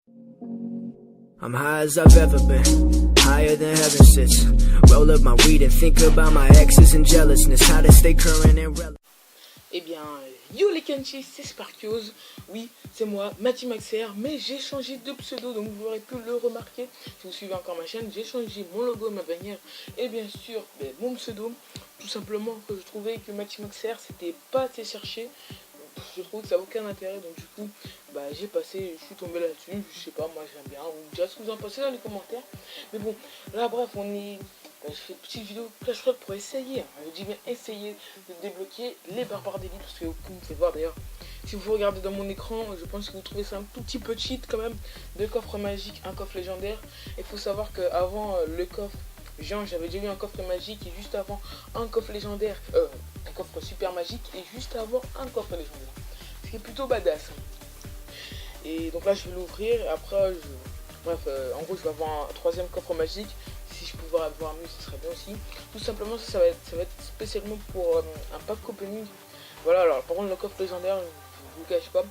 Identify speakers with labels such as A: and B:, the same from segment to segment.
A: I'm high as I've ever been, higher than heaven sits. Roll up my weed and think about my exes and jealousness. How to stay current and relevant.
B: Eh bien, yo les Kenchi, c'est Sparkios. Oui, c'est moi, Matty Maxer, mais j'ai changé de pseudo, donc vous aurez pu le remarquer. Si vous suivez encore ma chaîne, j'ai changé mon logo, ma bannière, et bien sûr, mon pseudo. Tout simplement que je trouvais que Matty Maxer, c'était pas assez cherché. Je trouve que ça n'a aucun intérêt, donc du coup, j'ai passé, je suis tombé là-dessus. Je sais pas, moi j'aime bien, ou déjà ce que vous en pensez dans les commentaires. Mais bon, là bref, je fais une petite vidéo Clash Royale pour essayer, je dis bien essayer de débloquer les barbares d'élite, parce que vous pouvez voir d'ailleurs, si vous regardez dans mon écran, je pense que vous trouvez ça un tout petit peu cheat quand même. Deux coffres magiques, un coffre légendaire. Il faut savoir qu'avant le coffre j'avais déjà eu un coffre magique et juste avant un coffre légendaire, un coffre super magique et juste avant un coffre légendaire. Ce qui est plutôt badass. Et donc là je vais l'ouvrir et après en gros je vais avoir un troisième coffre magique. Si je pouvais avoir mieux ce serait bien aussi. Tout simplement ça va être spécialement pour un pack opening. Voilà, alors par contre le coffre légendaire, je vous cache pas,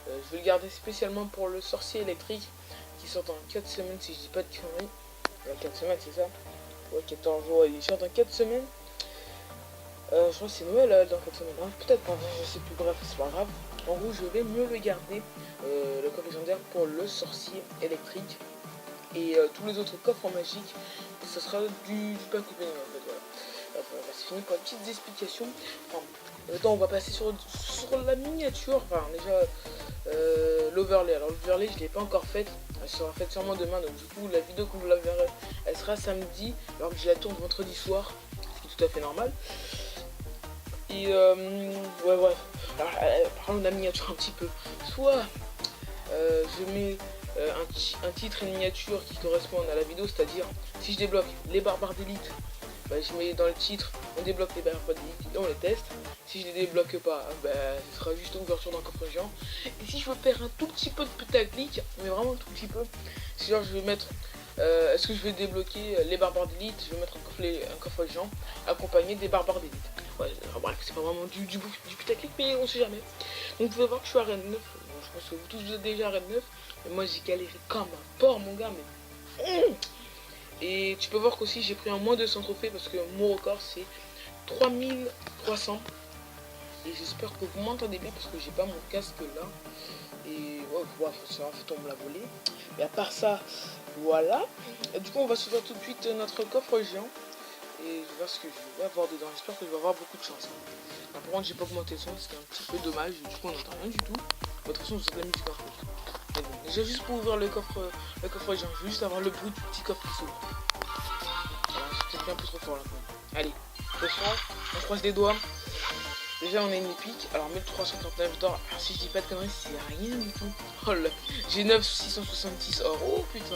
B: je vais le garder spécialement pour le sorcier électrique qui sort dans 4 semaines si je dis pas de conneries. 4 semaines c'est ça. Ouais, 14 jours, il sort dans 4 semaines. Je crois que c'est Noël dans 4 semaines. Hein, peut-être pas, je sais plus, bref, c'est pas grave. En gros, je vais mieux le garder, le coffre légendaire, pour le sorcier électrique. Et tous les autres coffres magiques, ce sera du pack opening en fait. Voilà. C'est fini pour les petites explications. Enfin, maintenant, on va passer sur la miniature. Enfin, déjà, l'overlay. Alors, l'overlay, je ne l'ai pas encore faite. Elle sera faite sûrement demain. Donc, du coup, la vidéo que vous la verrez, elle sera samedi. Alors que je la tourne vendredi soir. Ce qui est tout à fait normal. Et ouais, bref. Alors, parlons de la miniature un petit peu. Soit je mets un titre et une miniature qui correspondent à la vidéo, c'est-à-dire si je débloque les barbares d'élite, je mets dans le titre on débloque les barbares d'élite et on les teste. Si je les débloque pas, ce sera juste l'ouverture d'un coffre géant. Et si je veux faire un tout petit peu de putaclic, mais vraiment un tout petit peu, si genre je vais mettre est-ce que je vais débloquer les barbares d'élite, je vais mettre un coffre géant accompagné des barbares d'élite. Ouais, bref, c'est pas vraiment du putaclic, mais on sait jamais. Donc vous pouvez voir que je suis à Reine 9. Bon, je pense que vous tous vous êtes déjà à Reine 9. Mais moi j'ai galéré comme un porc mon gars, mais... Et tu peux voir qu'aussi j'ai pris un moins de 200 trophées parce que mon record c'est 3300. Et j'espère que vous m'entendez bien parce que j'ai pas mon casque là. Et ouais, ça en fait on me l'a volé. Mais à part ça, voilà. Et du coup on va s'ouvrir tout de suite notre coffre géant. Et je vais voir ce que je vais avoir dedans. J'espère que je vais avoir beaucoup de chance. Par contre j'ai pas augmenté le son, c'était un petit peu dommage. Du coup on n'entend rien du tout. De toute façon c'est de la musique en fait. Mais bon, déjà juste pour ouvrir le coffre géant, je veux juste avoir le bruit du petit coffre qui s'ouvre. Voilà, c'est peut-être un peu trop fort là quand même. Allez, attention, on croise les doigts. Déjà on a une épique, alors 1339 d'or, alors si je dis pas de conneries c'est rien du tout. Oh là, j'ai 9666 or, oh putain.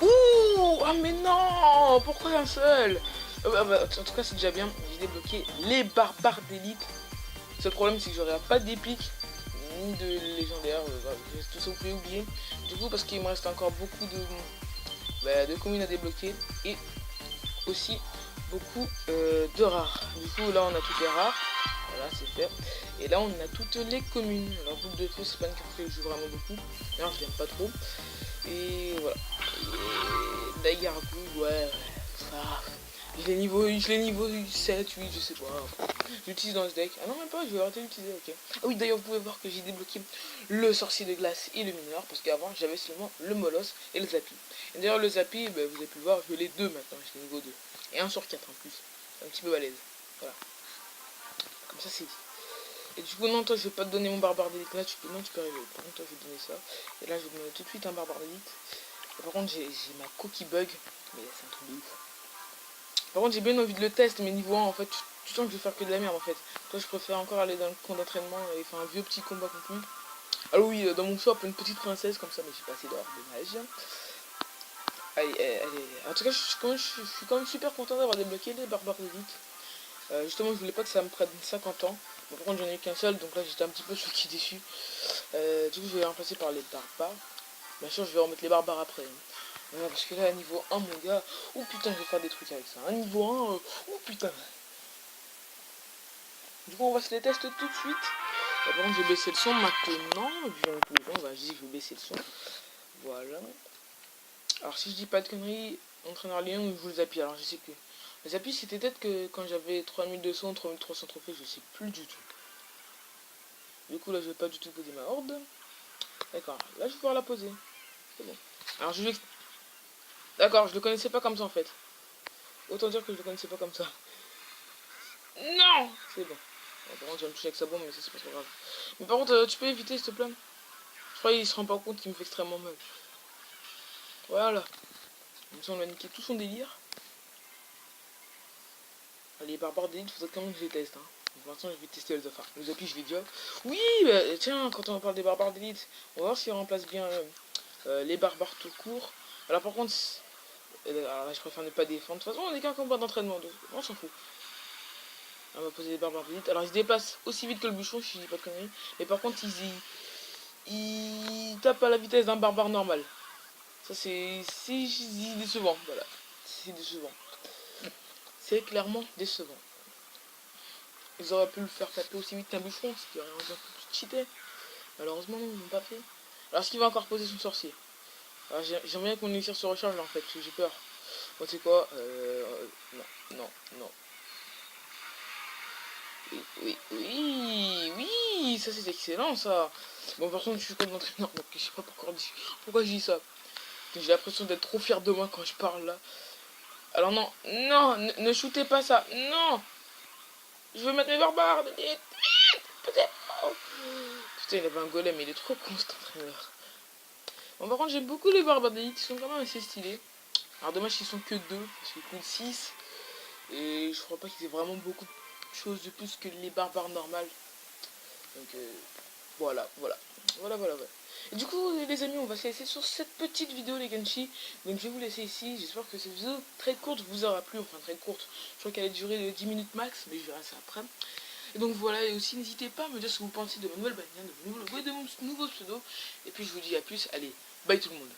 B: Ouh, ah mais non, pourquoi un seul? En tout cas c'est déjà bien, j'ai débloqué les barbares d'élite. Le seul problème c'est que j'aurai pas d'épique ni de légendaire, tout ça vous pouvez oublier. Du coup parce qu'il me reste encore beaucoup de communes à débloquer et aussi beaucoup de rares. Du coup là on a toutes les rares, voilà c'est fait. Et là on a toutes les communes. Alors boule de feu c'est pas une carte que je joue vraiment beaucoup, alors je l'aime pas trop. Et voilà. Et Daigargou, ouais, ça. Je l'ai niveau 7, 8, je sais pas. J'utilise dans ce deck. Ah non même pas, je vais arrêter d'utiliser, ok. Ah oui d'ailleurs vous pouvez voir que j'ai débloqué le sorcier de glace et le mineur. Parce qu'avant j'avais seulement le molosse et le zappy. Et d'ailleurs le zappy, vous avez pu le voir, je l'ai 2 maintenant, je l'ai niveau 2. Et 1 sur 4 en plus. Un petit peu balèze. Voilà. Comme ça c'est dit. Et du coup non toi je vais pas te donner mon barbare d'élite là, tu peux arriver. Par contre toi je vais te donner ça. Et là je vais te donner tout de suite un barbare d'élite. Par contre j'ai ma coquille bug. Mais c'est un truc de ouf. Par contre j'ai bien envie de le tester mais niveau 1 en fait tu sens que je vais faire que de la merde en fait. Toi je préfère encore aller dans le camp d'entraînement et faire un vieux petit combat contre lui. Alors oui dans mon shop une petite princesse comme ça mais j'ai pas assez d'or, dommage. Allez. En tout cas je suis quand même super content d'avoir débloqué les barbares d'élite. Justement je voulais pas que ça me prenne 50 ans. Bon, par contre j'en ai eu qu'un seul donc là j'étais un petit peu choqué déçu. Du coup je vais les remplacer par les barbares. Bien sûr je vais remettre les barbares après. Voilà, parce que là, à niveau 1, mon gars, oh putain, je vais faire des trucs avec ça. À niveau 1, oh putain. Du coup, on va se les tester tout de suite. Par contre, je vais baisser le son maintenant. Vas-y, je vais baisser le son. Voilà. Alors, si je dis pas de conneries, entraîneur Lyon, il joue le Zappy. Alors, je sais plus. Le Zappy, c'était peut-être que quand j'avais 3200, 3300 trophées, je sais plus du tout. Du coup, là, je vais pas du tout poser ma horde. D'accord, là, je vais pouvoir la poser. C'est bon. Alors, je vais... D'accord, je le connaissais pas comme ça, en fait. Autant dire que je le connaissais pas comme ça. Non. C'est bon. Par contre, je vais me toucher avec sa bombe, mais ça, c'est pas trop grave. Mais par contre, tu peux éviter, s'il te plaît. Je crois qu'il se rend pas compte qu'il me fait extrêmement mal. Voilà. Comme ça, on a niqué tout son délire. Les barbares d'élite, faudrait quand même que je les teste. Hein. Pour l'instant, je vais tester les affaires. Les appuis, je l'ai déjà. Oui, bah, tiens, quand on parle des barbares d'élite, on va voir s'ils remplacent bien les barbares tout court. Alors, par contre, alors là, je préfère ne pas défendre. De toute façon, on est qu'un combat d'entraînement, donc on s'en fout. On va poser les barbares d'élite. Alors, ils se déplacent aussi vite que le bouchon, si je dis pas de conneries. Mais par contre, ils tapent à la vitesse d'un barbare normal. Ça, c'est décevant. Voilà. C'est décevant. C'est clairement décevant. Ils auraient pu le faire taper aussi vite qu'un bûcheron, ce qui aurait un peu plus cheaté. Malheureusement, non, ils n'ont pas fait. Alors, est-ce qu'il va encore poser son sorcier? J'aimerais bien que mon élixir se recharge là en fait, parce que j'ai peur. Bon, tu sais quoi non. Oui, ça c'est excellent ça. Bon, par contre, je suis comme l'entraîneur, donc je sais pas pourquoi je dis ça. J'ai l'impression d'être trop fier de moi quand je parle là. Alors, non, ne shootez pas ça, non. Je veux mettre mes barbares. Peut-être. Oh. Putain, il avait un golem, il est trop con cet entraîneur. Bon, par contre, j'aime beaucoup les barbares d'élite, ils sont quand même assez stylés. Alors, dommage qu'ils sont que 2, parce qu'ils coûtent 6. Et je crois pas qu'ils aient vraiment beaucoup de choses de plus que les barbares normales. Donc, voilà. Et du coup, les amis, on va se laisser sur cette petite vidéo, les Genshi. Donc, je vais vous laisser ici. J'espère que cette vidéo très courte vous aura plu. Enfin, très courte. Je crois qu'elle a duré 10 minutes max, mais je verrai ça après. Et donc voilà, et aussi n'hésitez pas à me dire ce que vous pensez de ma nouvelle bannière, de mon nouveau logo et de mon nouveau pseudo. Et puis je vous dis à plus, allez, bye tout le monde.